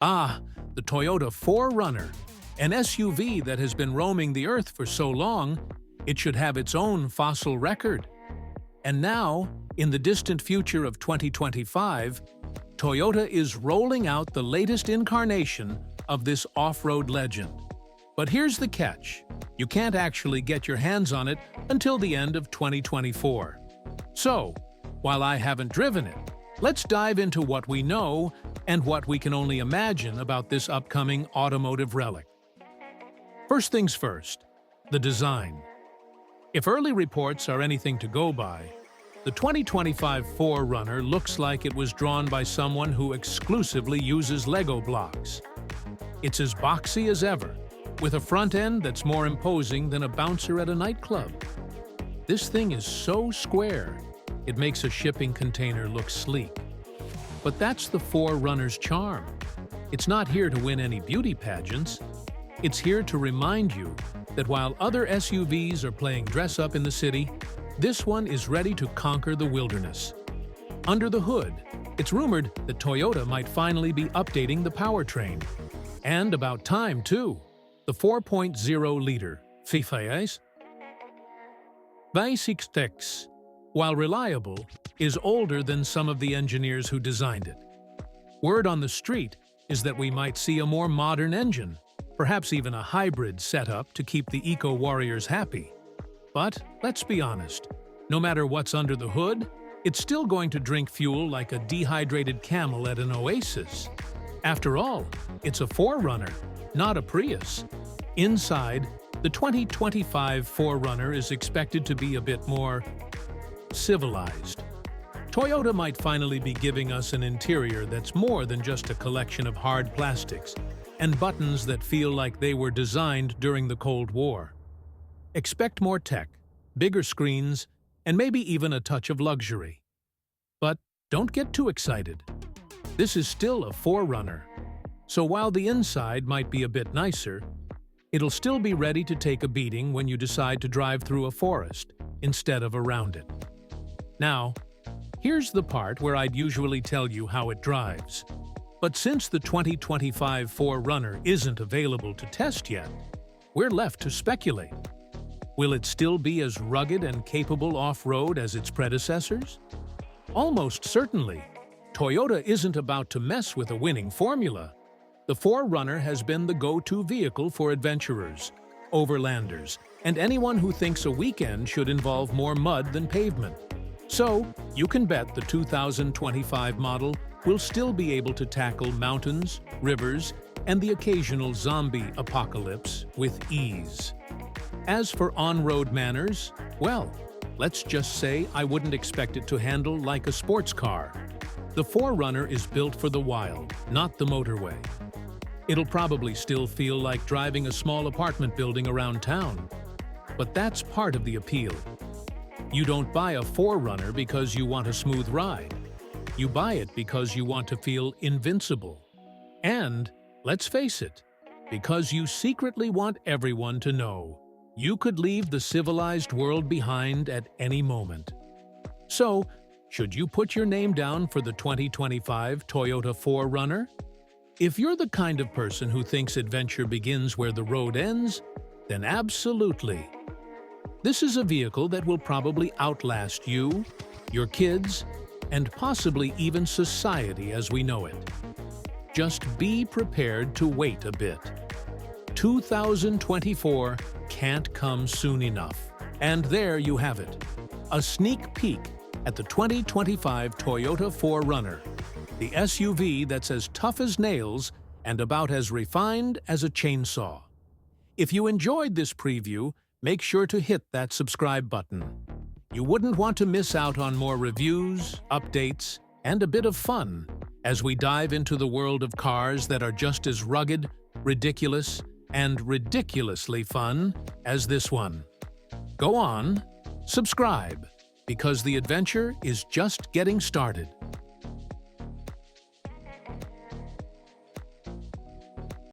Ah, the Toyota 4Runner, an SUV that has been roaming the Earth for so long, it should have its own fossil record. And now, in the distant future of 2025, Toyota is rolling out the latest incarnation of this off-road legend. But here's the catch. You can't actually get your hands on it until the end of 2024. So, while I haven't driven it, let's dive into what we know and what we can only imagine about this upcoming automotive relic. First things first, the design. If early reports are anything to go by, the 2025 4Runner looks like it was drawn by someone who exclusively uses Lego blocks. It's as boxy as ever, with a front end that's more imposing than a bouncer at a nightclub. This thing is so square, it makes a shipping container look sleek. But that's the 4Runner's charm. It's not here to win any beauty pageants. It's here to remind you that while other SUVs are playing dress-up in the city, this one is ready to conquer the wilderness. Under the hood, it's rumored that Toyota might finally be updating the powertrain. And about time, too. The 4.0-liter V6, while reliable, is older than some of the engineers who designed it. Word on the street is that we might see a more modern engine, perhaps even a hybrid setup to keep the eco-warriors happy. But let's be honest, no matter what's under the hood, it's still going to drink fuel like a dehydrated camel at an oasis. After all, it's a 4Runner, not a Prius. Inside, the 2025 4Runner is expected to be a bit more civilized. Toyota might finally be giving us an interior that's more than just a collection of hard plastics and buttons that feel like they were designed during the Cold War. Expect more tech, bigger screens, and maybe even a touch of luxury. But don't get too excited. This is still a 4Runner, so while the inside might be a bit nicer, it'll still be ready to take a beating when you decide to drive through a forest instead of around it. Now, here's the part where I'd usually tell you how it drives. But since the 2025 4Runner isn't available to test yet, we're left to speculate. Will it still be as rugged and capable off-road as its predecessors? Almost certainly. Toyota isn't about to mess with a winning formula. The 4Runner has been the go-to vehicle for adventurers, overlanders, and anyone who thinks a weekend should involve more mud than pavement. So, you can bet the 2025 model will still be able to tackle mountains, rivers, and the occasional zombie apocalypse with ease. As for on-road manners, well, let's just say I wouldn't expect it to handle like a sports car. The 4Runner is built for the wild, not the motorway. It'll probably still feel like driving a small apartment building around town. But that's part of the appeal. You don't buy a 4Runner because you want a smooth ride. You buy it because you want to feel invincible. And, let's face it, because you secretly want everyone to know you could leave the civilized world behind at any moment. So, should you put your name down for the 2025 Toyota 4Runner? If you're the kind of person who thinks adventure begins where the road ends, then absolutely. This is a vehicle that will probably outlast you, your kids, and possibly even society as we know it. Just be prepared to wait a bit. 2024 can't come soon enough. And there you have it, a sneak peek at the 2025 Toyota 4Runner, the SUV that's as tough as nails and about as refined as a chainsaw. If you enjoyed this preview, make sure to hit that subscribe button. You wouldn't want to miss out on more reviews, updates, and a bit of fun as we dive into the world of cars that are just as rugged, ridiculous, and ridiculously fun as this one. Go on, subscribe, because the adventure is just getting started.